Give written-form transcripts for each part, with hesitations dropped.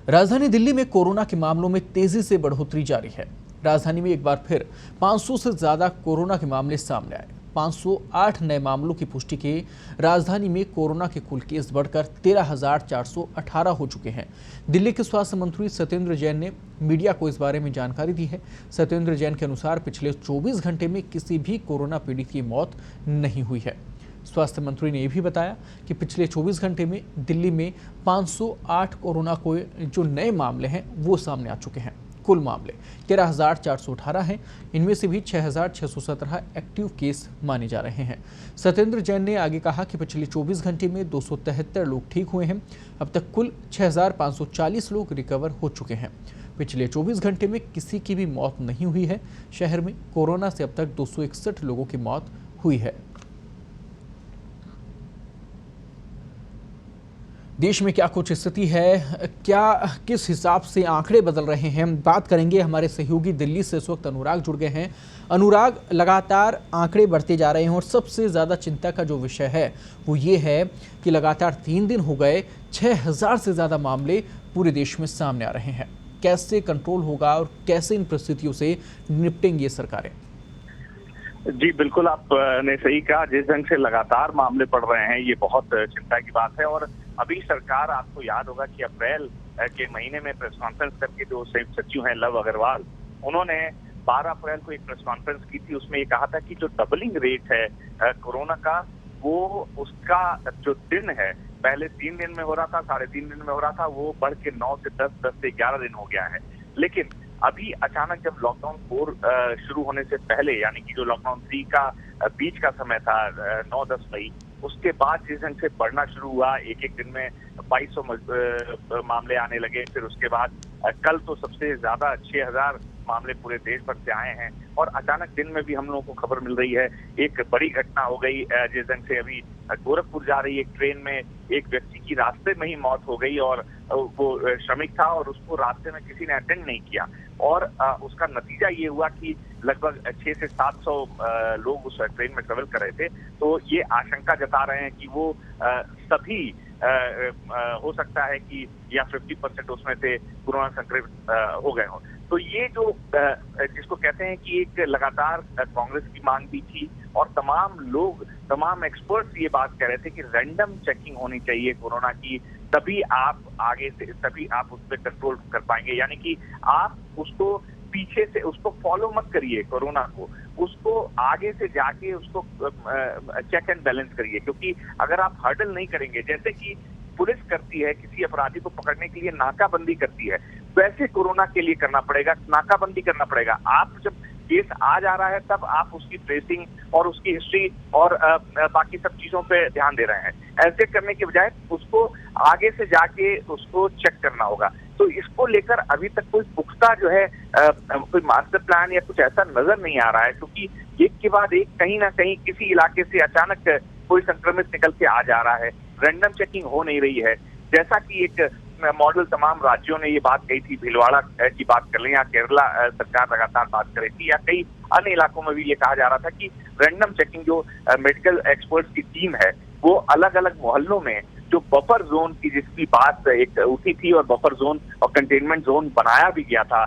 राजधानी दिल्ली में कोरोना के मामलों में तेजी से बढ़ोतरी जारी है। राजधानी में एक बार फिर 500 से ज्यादा कोरोना के मामले सामने आए। 508 नए मामलों की पुष्टि के राजधानी में कोरोना के कुल केस बढ़कर 13,418 हो चुके हैं। दिल्ली के स्वास्थ्य मंत्री सत्येंद्र जैन ने मीडिया को इस बारे में जानकारी दी है। सत्येंद्र जैन के अनुसार पिछले 24 घंटे में किसी भी कोरोना पीड़ित की मौत नहीं हुई है। स्वास्थ्य मंत्री ने यह भी बताया कि पिछले 24 घंटे में दिल्ली में 508 कोरोना को जो नए मामले हैं वो सामने आ चुके हैं। कुल मामले 13,418 हैं। इनमें से भी 6,617 एक्टिव केस माने जा रहे हैं। सत्येंद्र जैन ने आगे कहा कि पिछले 24 घंटे में 273 लोग ठीक हुए हैं। अब तक कुल 6,540 लोग रिकवर हो चुके हैं। पिछले 24 घंटे में किसी की भी मौत नहीं हुई है। शहर में कोरोना से अब तक 261 लोगों की मौत हुई है। देश में क्या कुछ स्थिति है, किस हिसाब से आंकड़े बदल रहे हैं, बात करेंगे। हमारे सहयोगी दिल्ली से इस वक्त अनुराग जुड़ गए हैं। अनुराग, लगातार आंकड़े बढ़ते जा रहे हैं और सबसे ज़्यादा चिंता का जो विषय है वो ये है कि लगातार 3 दिन हो गए 6,000 से ज़्यादा मामले पूरे देश में सामने आ रहे हैं। कैसे कंट्रोल होगा और कैसे इन परिस्थितियों से निपटेंगी ये सरकारें? जी बिल्कुल, आपने सही कहा। जिस ढंग से लगातार मामले बढ़ रहे हैं ये बहुत चिंता की बात है। और अभी सरकार, आपको याद होगा कि अप्रैल के महीने में प्रेस कॉन्फ्रेंस करके जो संयुक्त सचिव हैं लव अग्रवाल, उन्होंने 12 अप्रैल को एक प्रेस कॉन्फ्रेंस की थी। उसमें ये कहा था कि जो डबलिंग रेट है कोरोना का, वो उसका जो दिन है, पहले 3 दिन में हो रहा था, 3.5 दिन में हो रहा था, वो बढ़ के 9 से 10, 10 से 11 दिन हो गया है। लेकिन अभी अचानक जब लॉकडाउन 4 शुरू होने से पहले, यानी कि जो लॉकडाउन 3 का बीच का समय था 9-10 मई, उसके बाद जिस ढंग से बढ़ना शुरू हुआ, एक दिन में 2200 मामले आने लगे। फिर उसके बाद कल तो सबसे ज्यादा 6,000 मामले पूरे देश भर से आए हैं। और अचानक दिन में भी हम लोगों को खबर मिल रही है, एक बड़ी घटना हो गई। जिस ढंग से अभी गोरखपुर जा रही एक ट्रेन में एक व्यक्ति की रास्ते में ही मौत हो गई, और वो श्रमिक था और उसको रास्ते में किसी ने अटेंड नहीं किया। और उसका नतीजा ये हुआ कि लगभग 600 से 700 लोग उस ट्रेन में ट्रेवल कर रहे थे। तो ये आशंका जता रहे हैं कि वो सभी हो सकता है कि या 50% उसमें से कोरोना संक्रमित हो गए हों। तो ये जो जिसको कहते हैं कि एक लगातार कांग्रेस की मांग भी थी, और तमाम एक्सपर्ट्स ये बात कह रहे थे कि रैंडम चेकिंग होनी चाहिए कोरोना की, तभी आप उस पर कंट्रोल कर पाएंगे। यानी कि आप उसको पीछे से उसको फॉलो मत करिए, कोरोना को, उसको आगे से जाके उसको चेक एंड बैलेंस करिए। क्योंकि अगर आप हर्डल नहीं करेंगे, जैसे कि पुलिस करती है किसी अपराधी को पकड़ने के लिए नाकाबंदी करती है, वैसे कोरोना के लिए करना पड़ेगा, नाकाबंदी करना पड़ेगा। आप जब केस आ जा रहा है तब आप उसकी ट्रेसिंग और उसकी हिस्ट्री और बाकी सब चीजों पे ध्यान दे रहे हैं। ऐसे करने के बजाय उसको आगे से जाके उसको चेक करना होगा। तो इसको लेकर अभी तक कोई पुख्ता जो है कोई मास्टर प्लान या कुछ ऐसा नजर नहीं आ रहा है, क्योंकि एक के बाद एक कहीं ना कहीं किसी इलाके से अचानक कोई संक्रमित निकल के आ जा रहा है। रैंडम चेकिंग हो नहीं रही है। जैसा कि एक मॉडल तमाम राज्यों ने ये बात कही थी, भीलवाड़ा की बात कर लें या केरला सरकार लगातार बात कर रही थी, या कई अन्य इलाकों में भी ये कहा जा रहा था कि रैंडम चेकिंग जो मेडिकल एक्सपर्ट्स की टीम है, वो अलग अलग मोहल्लों में जो बफर जोन की जिसकी बात एक उठी थी, और बफर जोन और कंटेनमेंट जोन बनाया भी गया था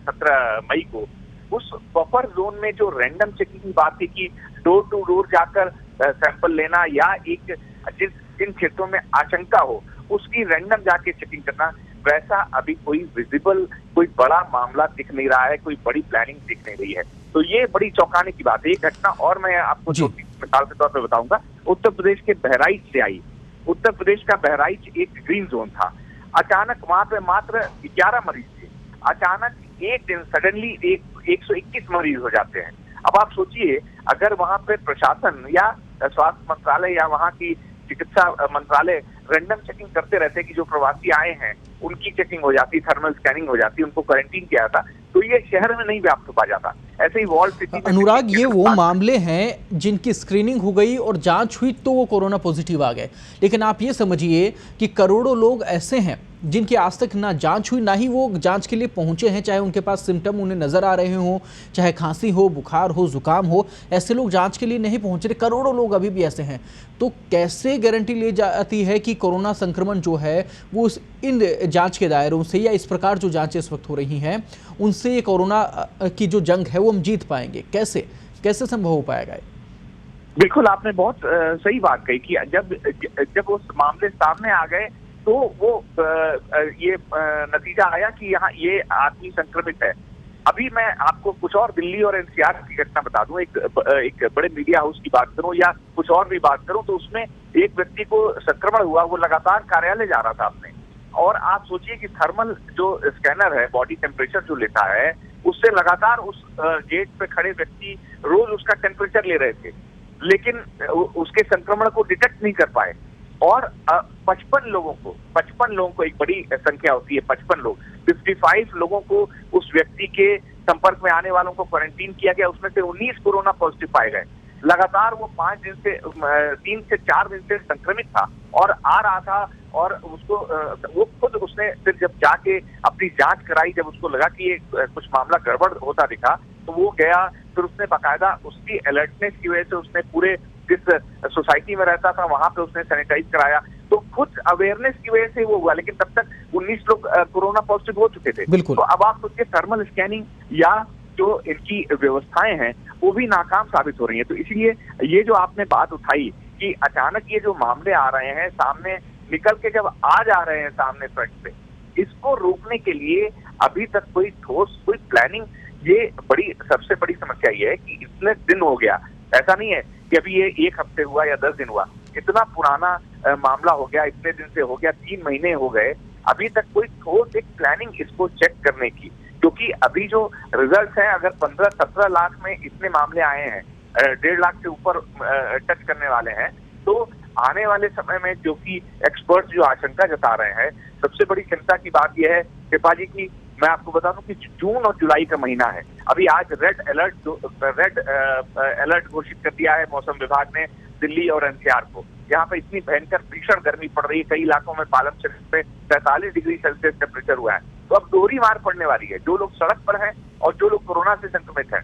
17 मई को, उस बफर जोन में जो रैंडम चेकिंग की बात थी कि डोर टू डोर जाकर सैंपल लेना, या एक जिन क्षेत्रों में आशंका हो उसकी रैंडम जाके चेकिंग करना, वैसा अभी कोई विजिबल कोई बड़ा मामला दिख नहीं रहा है, कोई बड़ी प्लानिंग दिख नहीं रही है। तो ये बड़ी चौंकाने की बात है। ये घटना और मैं आपको छोटी मिसाल के तौर पर बताऊंगा। उत्तर प्रदेश के बहराइच से आई। उत्तर प्रदेश का बहराइच एक ग्रीन जोन था। अचानक वहां पे मात्र 11 मरीज थे। अचानक एक दिन सडनली 121 मरीज हो जाते हैं। अब आप सोचिए, अगर वहां पे प्रशासन या स्वास्थ्य मंत्रालय या वहां की चिकित्सा मंत्रालय रैंडम चेकिंग करते रहते कि जो प्रवासी आए हैं उनकी चेकिंग हो जाती, थर्मल स्कैनिंग हो जाती, उनको क्वारंटीन किया जाता, तो ये शहर में नहीं व्याप्त हो पा जाता। ऐसे ही वॉल सिटी में अनुराग, ये वो मामले हैं जिनकी स्क्रीनिंग हो गई और जांच हुई तो वो कोरोना पॉजिटिव आ गए। लेकिन आप ये समझिए कि करोड़ों लोग ऐसे हैं जिनकी आज तक ना जांच हुई, ना ही वो जांच के लिए पहुंचे हैं, चाहे उनके पास सिम्टम उन्हें नजर आ रहे हों, चाहे खांसी हो, बुखार हो, जुकाम हो, ऐसे लोग जांच के लिए नहीं पहुंच रहे। करोड़ों लोग अभी भी ऐसे हैं। तो कैसे गारंटी ली जाती है कि कोरोना संक्रमण जो है वो इन जांच के दायरों से या इस प्रकार जो जांचें इस वक्त हो रही हैं उनसे ये कोरोना की जो जंग है वो हम जीत पाएंगे? कैसे कैसे संभव हो पाएगा? बिल्कुल, आपने बहुत सही बात कही कि जब उस मामले सामने आ गए तो वो ये नतीजा आया कि यहाँ ये आदमी संक्रमित है। अभी मैं आपको कुछ और दिल्ली और एनसीआर की घटना बता दूं। एक बड़े मीडिया हाउस की बात करूं या कुछ और भी बात करूं तो उसमें एक व्यक्ति को संक्रमण हुआ, वो लगातार कार्यालय जा रहा था अपने, और आप सोचिए कि थर्मल जो स्कैनर है, बॉडी टेम्परेचर जो लेता है, उससे लगातार उस गेट पे खड़े व्यक्ति रोज उसका टेम्परेचर ले रहे थे, लेकिन उसके संक्रमण को डिटेक्ट नहीं कर पाए। और 55 लोगों को, एक बड़ी संख्या होती है 55 लोग, 55 लोगों को उस व्यक्ति के संपर्क में आने वालों को क्वारंटीन किया गया। उसमें से 19 कोरोना पॉजिटिव पाए गए। लगातार वो 3 से 4 दिन से संक्रमित था और आ रहा था, और उसको वो खुद उसने फिर जब जाके अपनी जांच कराई, जब उसको लगा कि ये कुछ मामला गड़बड़ होता दिखा, तो वो गया। फिर उसने बाकायदा उसकी अलर्टनेस की वजह से उसने पूरे जिस सोसाइटी में रहता था वहां पे उसने सैनिटाइज कराया। तो खुद अवेयरनेस की वजह से वो हुआ, लेकिन तब तक 19 लोग कोरोना पॉजिटिव हो चुके थे। बिल्कुल। तो अब आप सोचिए, थर्मल स्कैनिंग या जो इनकी व्यवस्थाएं हैं वो भी नाकाम साबित हो रही हैं। तो इसलिए ये जो आपने बात उठाई कि अचानक ये जो मामले आ रहे हैं सामने निकल के, जब आ जा रहे हैं सामने फ्रंट पे, इसको रोकने के लिए अभी तक कोई ठोस कोई प्लानिंग, ये सबसे बड़ी समस्या ये है कि इतने दिन हो गया। ऐसा नहीं है कि अभी ये 1 हफ्ते हुआ या 10 दिन हुआ, इतना पुराना मामला हो गया, इतने दिन से हो गया, 3 महीने हो गए, अभी तक कोई ठोस एक प्लानिंग इसको चेक करने की। क्योंकि अभी जो रिजल्ट है, अगर 15-17 लाख में इतने मामले आए हैं, 1.5 लाख से ऊपर टच करने वाले हैं, तो आने वाले समय में जो कि एक्सपर्ट्स जो आशंका जता रहे हैं, सबसे बड़ी चिंता की बात यह है कृपा जी की, मैं आपको बता दूं कि जून और जुलाई का महीना है। अभी आज रेड अलर्ट घोषित कर दिया है मौसम विभाग ने दिल्ली और एनसीआर को। यहाँ पे इतनी भयंकर भीषण गर्मी पड़ रही है, कई इलाकों में पालम शहर पे 45 डिग्री सेल्सियस टेम्परेचर हुआ है। तो अब दोहरी मार पड़ने वाली है, जो लोग सड़क पर हैं और जो लोग कोरोना से संक्रमित हैं,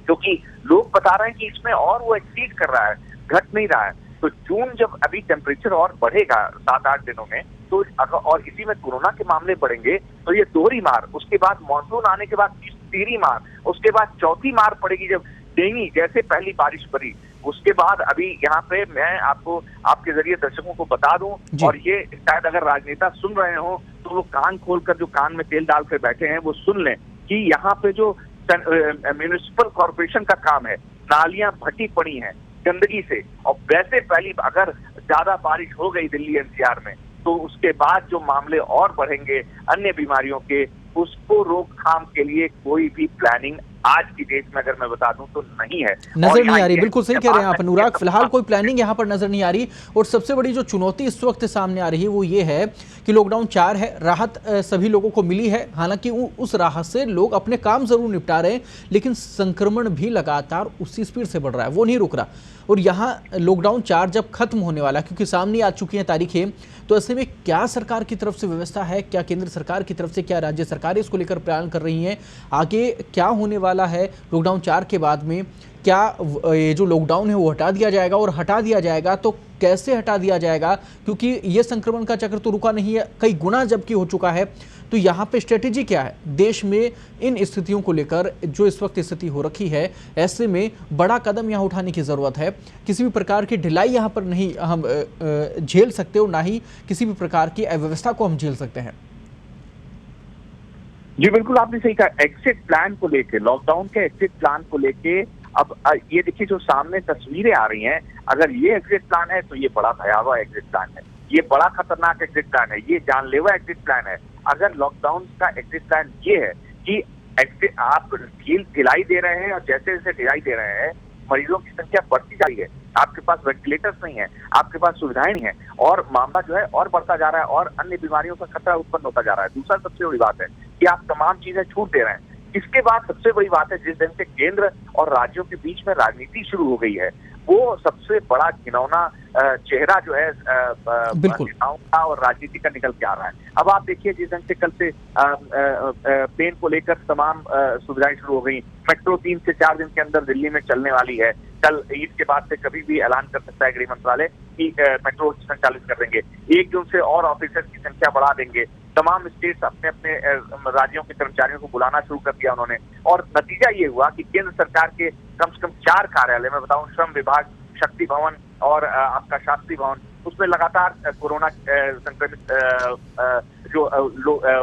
क्योंकि लोग बता रहे हैं कि इसमें और वो एक्सीड कर रहा है, घट नहीं रहा है। तो जून जब अभी टेम्परेचर और बढ़ेगा 7-8 दिनों में, तो और इसी में कोरोना के मामले बढ़ेंगे, तो ये दोहरी मार, उसके बाद मानसून आने के बाद तीसरी मार, उसके बाद चौथी मार पड़ेगी जब डेंगी जैसे पहली बारिश पड़ी। उसके बाद अभी यहाँ पे मैं आपको आपके जरिए दर्शकों को बता दूं, और ये शायद अगर राजनेता सुन रहे हो तो वो कान खोलकर, जो कान में तेल डाल कर बैठे हैं, वो सुन लें कि यहाँ पे जो म्यूनिसिपल कॉर्पोरेशन का काम है, नालियां भटी पड़ी हैं गंदगी से, और वैसे पहली अगर ज्यादा बारिश हो गई दिल्ली एनसीआर में, तो उसके बाद जो मामले और बढ़ेंगे अन्य बीमारियों के, उसको रोकथाम के लिए कोई भी प्लानिंग आज की डेट में अगर मैं बता दूं तो नहीं है, नजर नहीं आ रही। बिल्कुल सही कह रहे हैं आप अनुराग, फिलहाल कोई प्लानिंग यहाँ पर नजर नहीं आ रही। और सबसे बड़ी जो चुनौती इस वक्त सामने आ रही है वो ये है कि लॉकडाउन 4 है, राहत सभी लोगों को मिली है, हालांकि उस राहत से लोग अपने काम जरूर निपटा रहे हैं, लेकिन संक्रमण भी लगातार उसी स्पीड से बढ़ रहा है, वो नहीं रुक रहा। और यहाँ लॉकडाउन 4 जब खत्म होने वाला, क्योंकि सामने आ चुकी हैं तारीखें, तो ऐसे में क्या सरकार की तरफ से व्यवस्था है, क्या केंद्र सरकार की तरफ से, क्या राज्य सरकारें इसको लेकर प्लान कर रही हैं, आगे क्या होने वाला है लॉकडाउन 4 के बाद में? क्या ये जो लॉकडाउन है वो हटा दिया जाएगा, और हटा दिया जाएगा तो कैसे हटा दिया जाएगा? क्योंकि ये संक्रमण का चक्र तो रुका नहीं है, कई गुना जबकि हो चुका है। तो यहाँ पे स्ट्रेटेजी क्या है देश में इन स्थितियों को लेकर, जो इस वक्त स्थिति हो रखी है, ऐसे में बड़ा कदम यहाँ उठाने की जरूरत है। किसी भी प्रकार की ढिलाई यहाँ पर नहीं हम झेल सकते, और ना ही किसी भी प्रकार की अव्यवस्था को हम झेल सकते हैं। जी बिल्कुल, आपने सही कहा। एग्जिट प्लान को लेके, लॉकडाउन के एग्जिट प्लान को लेके, अब ये देखिए जो सामने तस्वीरें आ रही हैं, अगर ये एग्जिट प्लान है तो ये बड़ा भयावह एग्जिट प्लान है, ये बड़ा खतरनाक एग्जिट प्लान है, ये जानलेवा एग्जिट प्लान है। अगर लॉकडाउन का एग्जिट प्लान ये है कि आप ढिलाई दे रहे हैं, और जैसे जैसे ढिलाई दे रहे हैं मरीजों की संख्या बढ़ती जा रही है, आपके पास वेंटिलेटर्स नहीं है, आपके पास सुविधाएं नहीं है, और मामला जो है और बढ़ता जा रहा है, और अन्य बीमारियों का खतरा उत्पन्न होता जा रहा है। दूसरा सबसे बड़ी बात है कि आप तमाम चीजें छूट दे रहे हैं। इसके बाद सबसे बड़ी बात है, जिस दिन से केंद्र और राज्यों के बीच में राजनीति शुरू हो गई है, वो सबसे बड़ा घिनौना चेहरा जो है बिल्कुल। नेताओं का और राजनीति का निकल के आ रहा है। अब आप देखिए जिस ढंग से कल से पेन को लेकर तमाम सुविधाएं शुरू हो गई। मेट्रो 3 से 4 दिन के अंदर दिल्ली में चलने वाली है। कल ईद के बाद से कभी भी ऐलान कर सकता है गृह मंत्रालय कि मेट्रो संचालित कर देंगे। 1 जून से और ऑफिसर्स की संख्या बढ़ा देंगे। तमाम स्टेट्स अपने अपने राज्यों के कर्मचारियों को बुलाना शुरू कर दिया उन्होंने। और नतीजा ये हुआ कि केंद्र सरकार के कम से कम 4 कार्यालय, मैं बताऊं, श्रम विभाग, शक्ति भवन और आपका शास्त्री भवन, उसमें लगातार कोरोना संक्रमित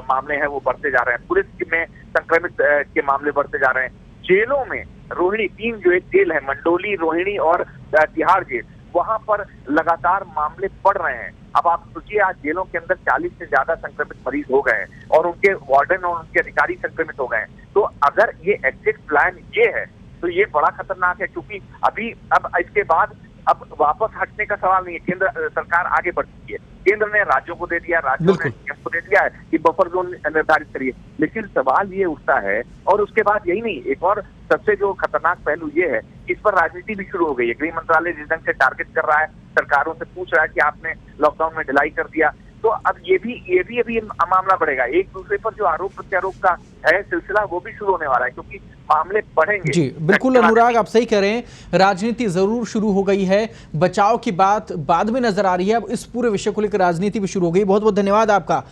मामले हैं वो बढ़ते जा रहे हैं। पुलिस में संक्रमित के मामले बढ़ते जा रहे हैं। जेलों में रोहिणी 3 जो एक जेल है, मंडोली, रोहिणी और तिहाड़ जेल, वहां पर लगातार मामले बढ़ रहे हैं। अब आप सोचिए, आज जेलों के अंदर 40 से ज्यादा संक्रमित मरीज हो गए हैं और उनके वार्डन और उनके अधिकारी संक्रमित हो गए हैं। तो अगर ये एग्जिट प्लान ये है तो ये बड़ा खतरनाक है, क्योंकि अब इसके बाद अब वापस हटने का सवाल नहीं है। केंद्र सरकार आगे बढ़ चुकी है। केंद्र ने राज्यों को दे दिया, राज्यों ने सीएम को दे दिया है कि बफर जोन निर्धारित करिए। लेकिन सवाल ये उठता है, और उसके बाद यही नहीं, एक और सबसे जो खतरनाक पहलू ये है कि इस पर राजनीति भी शुरू हो गई है। गृह मंत्रालय जिस ढंग से टारगेट कर रहा है, सरकारों से पूछ रहा है कि आपने लॉकडाउन में ढिलाई कर दिया, तो अब ये भी अभी मामला बढ़ेगा। एक दूसरे पर जो आरोप प्रत्यारोप का है सिलसिला, वो भी शुरू होने वाला है, क्योंकि मामले बढ़ेंगे। जी बिल्कुल अनुराग, आप सही कह रहे हैं, राजनीति जरूर शुरू हो गई है। बचाव की बात बाद में नजर आ रही है, अब इस पूरे विषय को लेकर राजनीति भी शुरू हो गई। बहुत बहुत धन्यवाद आपका।